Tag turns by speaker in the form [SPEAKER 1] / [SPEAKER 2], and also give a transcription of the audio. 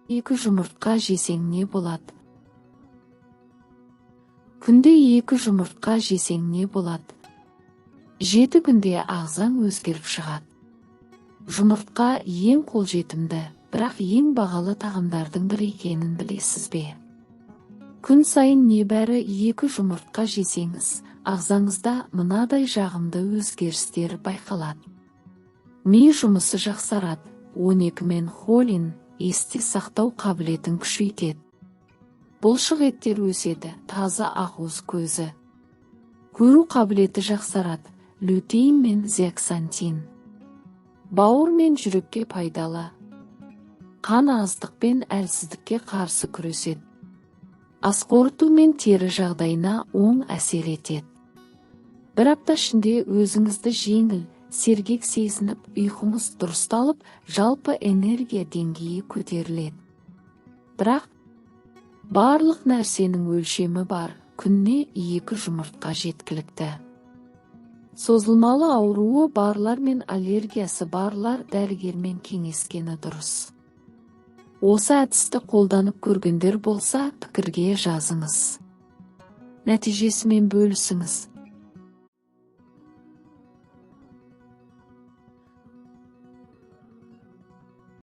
[SPEAKER 1] 2 жұмыртқа жесең не болады? Күнде 2 жұмыртқа жесең не болады? 7 күнде ағзаң өзгеріп шығады. Жұмыртқа ең қолжетімді, бірақ ең бағалы тағамдардың бірі екенін білесіз бе? Күн сайын небәрі 2 жұмыртқа жесеңіз, ағзаңызда мынадай жағымды өзгерістер байқалады. Ми жұмысы жақсарады, 12 мен холин есте сақтау қабілетін күшейтеді. Бұлшық еттер өседі, таза ақуыз көзі. Көру қабілеті жақсарады, лютеин мен зеаксантин. Бауыр мен жүрекке пайдалы. Қан аздық пен әлсіздікке қарсы күреседі. Ас қорыту мен тері жағдайына оң әсер етеді. Бір апта ішінде өзіңізді жеңіл, сергек сезініп, ұйқыңыз дұрысталып, жалпы энергия деңгейі көтеріледі. Бірақ барлық нәрсенің өлшемі бар, күніне 2 жұмыртқа жеткілікті. Созылмалы ауруы барлар мен аллергиясы барлар дәрігермен кеңескені дұрыс. Осы әдісті қолданып көргендер болса, пікірге жазыңыз. Нәтижесімен бөлісіңіз.